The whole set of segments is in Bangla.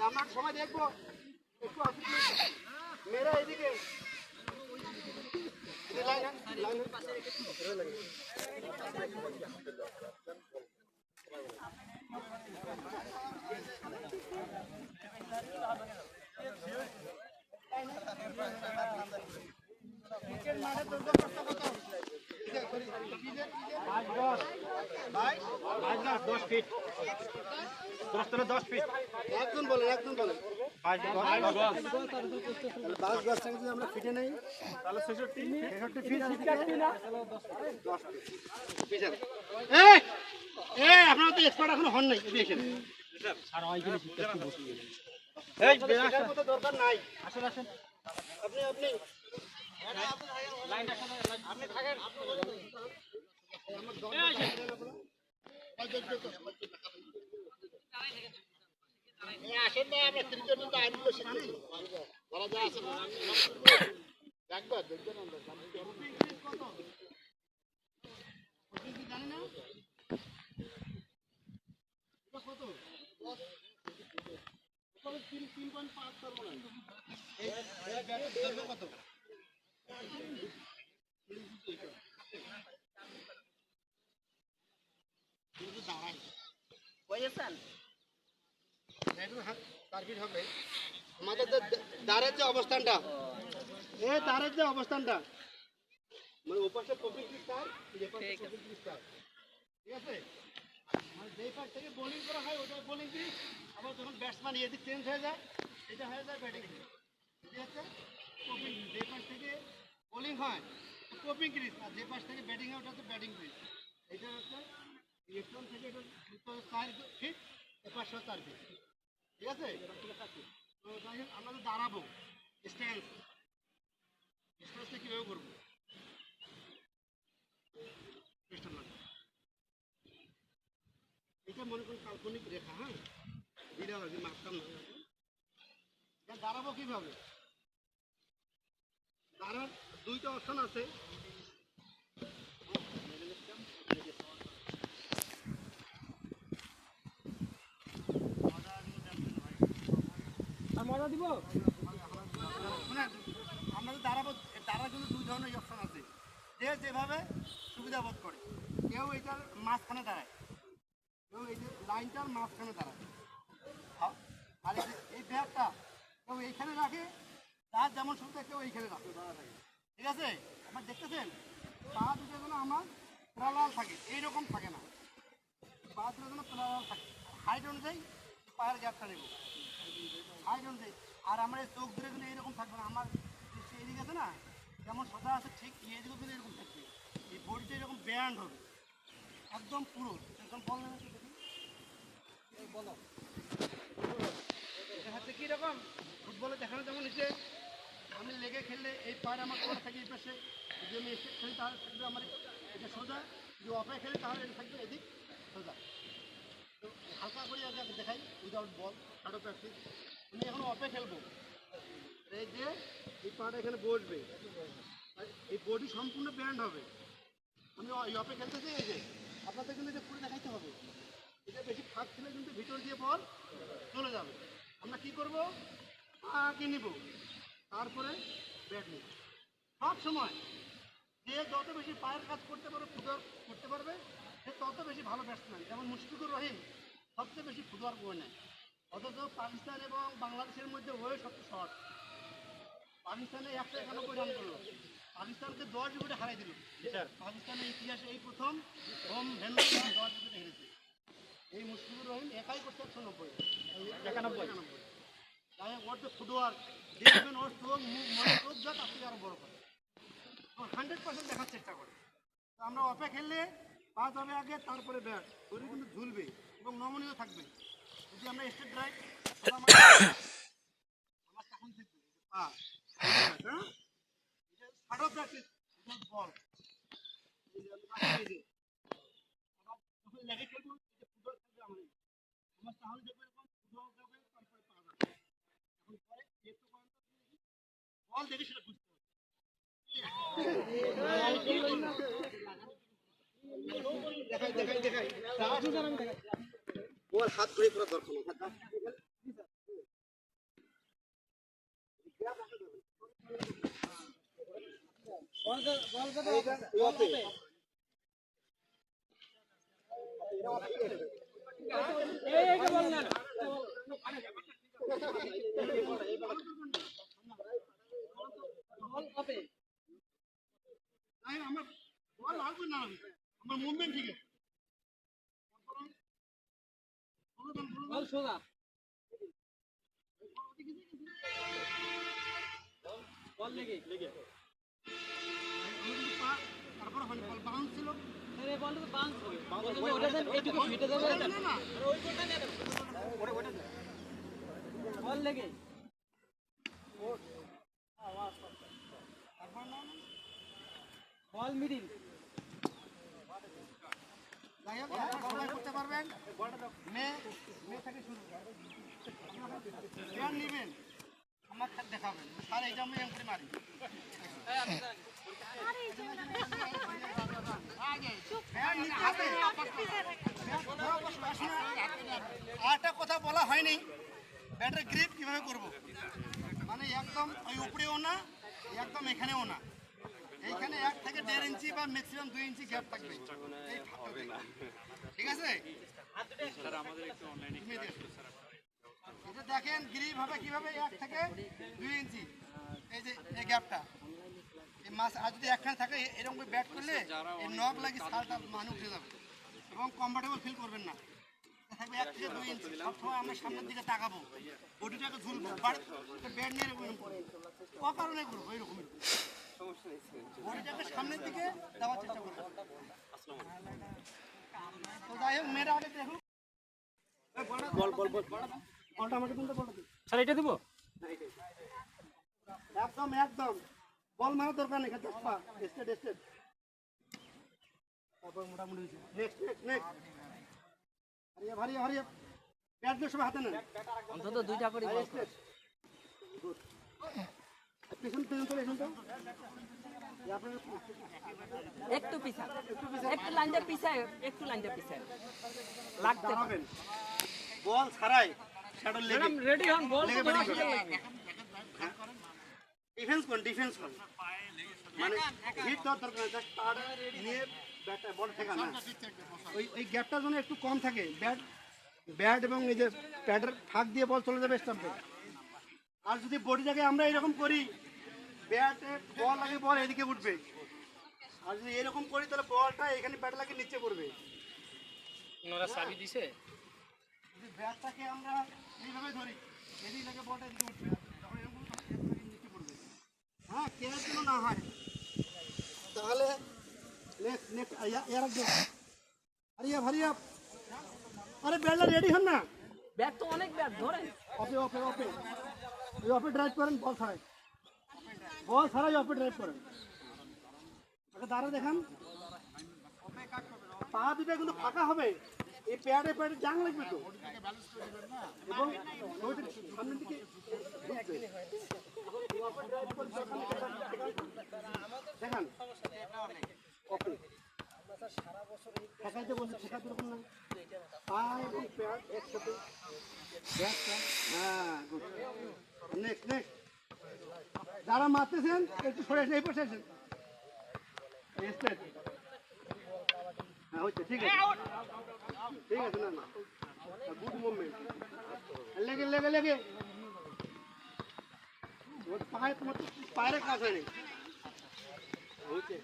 আমরা সময় দেখবো একটু মেয়েরা এদিকে একজন বলেন আমরা ফিটে নেই তাহলে 66 ফিট আপনারা তো এক্সপার্ট এখনো হন নাই দরকার নাই আসেন আপনি থাকেন আসেন না আমরা ক্রিকেট আইনগুলো শিখি যারা যা আছে একবার দেখবেন আমরা জানি না কত 3.5 করবো না কত আমাদের দাঁড়ের যে অবস্থানটা মানে ওপাশে কপিং স্টার ঠিক আছে মানে যেই পাশ থেকে বোলিং করা হয় ওটা বোলিং ক্রিজ আবার যখন ব্যাটসম্যান এদিক চেঞ্জ হয়ে যায় এটা হয়ে যায় ব্যাটিং ক্রিজ ঠিক আছে কপিং যেই পাশ থেকে বোলিং হয় কপিং ক্রিজ আর যে পাশ থেকে ব্যাটিং হয় ওটা হচ্ছে ব্যাটিং ক্রিজ এটা হচ্ছে ইলেকট্রন থেকে এটা 4 ফিট এপাশ 4 ফিট ঠিক আছে তো যাই হোক আমরা তো দাঁড়াবো স্ট্যান্সটা কীভাবে করবো এটা মনে করুন কাল্পনিক রেখা হ্যাঁ দিলে আর কি মাপতাম না দাঁড়াবো কীভাবে দাঁড়ার দুইটা অপশন আছে মজা দিব আমরা তো দাঁড়াবো দাঁড়ার জন্য দুই ধরনের অপশন আছে যে যেভাবে সুবিধা বোধ করে কেউ এইটার মাঝখানে দাঁড়ায় কেউ এই যে লাইনটার মাঝখানে দাঁড়ায় আর এই ব্যাগটা কেউ এইখানে রাখে তার যেমন সুবিধা কেউ এইখানে রাখে ঠিক আছে আপনার দেখতেছেন পা দুটো যেন আমার প্যারালাল থাকে এইরকম থাকে না পা দুটো যেন প্যারালাল থাকে হাইট অনুযায়ী পায়ের গ্যাপটা নেব হাইট অনুযায়ী আর আমার এই চোখ ধরে কিন্তু এইরকম থাকবে না আমার এদিকে আছে না যেমন সোজা আছে ঠিক এইদিকেও কিন্তু এরকম থাকবে এই বডিটা এরকম ব্যান্ড হবে একদম পুরো একদম বলো হচ্ছে কীরকম ফুটবলে দেখানো যেমন হচ্ছে আমি লেগে খেললে এই পায়ের আমার কোয়ার থাকে এই পাশে যদি আমি এসে খেলি তাহলে থাকবে আমার এটা সোজা যদি অফে খেলি তাহলে এটা থাকবে এদিক সোজা তো হালকা করে আগে দেখাই উইদাউট বল শাডো প্র্যাকটিস আমি এখন অফে খেলবো এই যে এই পাটা এখানে বসবে আর এই বডি সম্পূর্ণ ব্যান্ড হবে আমি এই অফে খেলতেছি এই যে আপনাদের কিন্তু এটা পুরো দেখাইতে হবে এটা বেশি ফাঁক ছিল কিন্তু ভিতর দিয়ে বল চলে যাবে আমরা কি করব আগে নিব তারপরে ব্যাট নিব সব সময় যে যত বেশি পায়ের কাজ করতে পারবে ফুটবল করতে পারবে সে তত বেশি ভালো ব্যাটসম্যান যেমন মুশফিকুর রহিম সবচেয়ে বেশি ফুটবল করে নেয় অথচ পাকিস্তান এবং বাংলাদেশের মধ্যে হয়ে সবচেয়ে শর্ট পাকিস্তানে 191 রান করলো পাকিস্তানকে 10 উইকেটে হারাই দিল পাকিস্তানের ইতিহাসে এই প্রথম হোম ভেন্যু 10 উইকেটে হেরেছে এই মুশফিকুর রহিম একাই করছে 191 তাই ওর তো ফুটওয়ার্ক দেখবেন ওর চোখ মুখ মনে চোখ যা তার থেকে আরো বড় করে 100% দেখার চেষ্টা করে আমরা অফে খেললে পা যাবে আগে তারপরে ব্যাট শরীর কিন্তু ঝুলবে এবং নমনীয় থাকবে যদি আমরা স্টেট ড্রাইভ আমার তখন থাকবে পা শাডো প্র্যাকটিস বল লেগে খেলবো ফুটবল খেলবে আমার তাহলে দেখবে এরকম ফুটবল যাবে তারপরে পা যাবে এখন পরে একটু বল দেখে সেটা বুঝতে দেখাই বল হাত ঘুরে করা দরকার না আমার বল লাগবে না আমার মুভমেন্ট ঠিক আছে বল সোজা বল লেগে তারপর হয় বল বাউন্স ছিল আরে বল তো বাউন্স হবে ওটা দেন এইটুকু ফিটে দেবে না না আরে ওই কোনটা নিয়ে ওটা বল লেগে বল মিডিল করতে পারবেন মে থেকে শুরু নেবেন আমার দেখাবেন স্যার এইটা আমি এমনি মারি আরেকটা কথা বলা হয়নি ব্যাটের গ্রিপ কিভাবে করব মানে একদম ওই উপরেও না একদম এখানেও না এইখানে 1 থেকে 1.5 ইঞ্চি বা ম্যাক্সিমাম 2 ইঞ্চি গ্যাপ থাকবে ঠিক আছে স্যার আমাদের একটু অনলাইনে এটা দেখেন গ্রিপ হবে কিভাবে 1 থেকে 2 ইঞ্চি এই যে এই গ্যাপটা এই মাছ আর যদি একখানে থাকে এরকম করে ব্যাট করলে এই নখ লাগি ছালটা মান উঠে যাবে এবং কমফোর্টেবল ফিল করবেন না থাকবে 1 থেকে 2 ইঞ্চি সবসময় আমরা সামনের দিকে তাকাবো বডিটাকে ঝুলবো ব্যাট নিয়ে এরকম ও কারণে করবো এরকম বডিটাকে সামনের দিকে দেওয়ার চেষ্টা করবো তো যাই হোক মেয়েরা আগে দেখুন বলটা আমাকে দিন তো বলটা দিন স্যার এটা দিব একদম বল মারার দরকার নেই জাস্ট পা স্টেট তারপর মোটামুটি নেক্সট হারিয়া ব্যাট দিয়ে সব হাতে নেন অন্তত দুইটা করে পিছন তো একটু পিছা একটু লাইনটা পিছায় লাগতে হবে বল ছাড়াই শ্যাডো লেগে রেডি হন বল ডিফেন্স করুন মানে হিট দেওয়ার দরকার জাস্ট তার নিয়ে ব্যাট বল ঠেকা না ওই গ্যাপটা যেন একটু কম থাকে ব্যাট এবং এই যে প্যাডের ফাঁক দিয়ে বল চলে যাবে স্টাম্পে আর যদি বডিটাকে আমরা এরকম করি ব্যাটে বল লাগে বল এদিকে উঠবে আর যদি এরকম করি তাহলে বলটা এখানে ব্যাট লাগে নিচে পড়বে ওনারা চাবি দিছে যদি ব্যাটটাকে আমরা এইভাবে ধরি এদিকে লাগে বলটা এদিকে উঠবে তখন এরকম নিচে পড়বে হ্যাঁ কেয়ার যেন না হয় তাহলে নেক্সট হারিয়া আরে ব্যাটটা রেডি হন না ব্যাট তো অনেক ব্যাট ধরেন অফে ড্রাইভ করেন বল ছাড়াই অফে ড্রাইভ করেন আগে দাঁড়া দেখান পা দুটা কিন্তু ফাঁকা হবে এই প্যাডে জাং লাগবে তো এবং সামনের দিকে দেখান ওকে ঠেকাইতে বলছে ঠেকাতে রকম না পা এবং প্যাড একসাথে হ্যাঁ গুড নেক্সট যারা মারতেছেন একটু সরে আসেন এই পাশে আসেন হ্যাঁ হচ্ছে ঠিক আছে না গুড মুভমেন্ট লেগে পায়ে তোমার পায়ের কাজ হয়নি হচ্ছে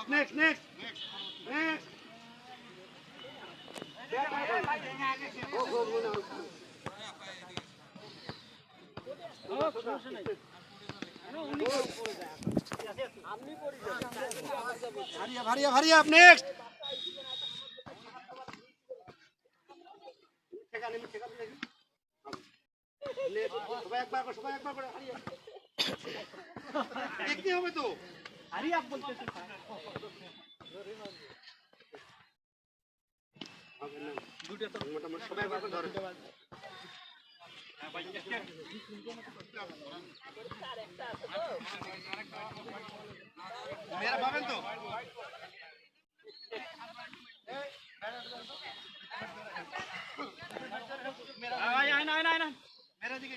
নেক্সট হারিয়া নেক্সট সবাই একবার করে হারিয়া দেখতে হবে তো হারিয়া বলতেছে মোটামুটি সবাই একবার ধরে মেয়েরা পাবেন তো মেয়েরা দিকে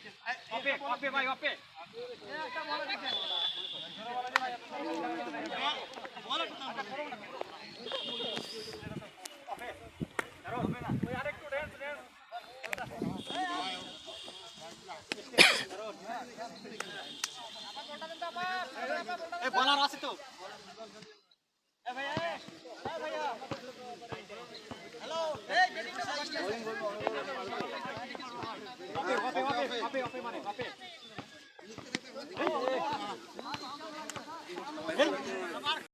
বলার আছে তো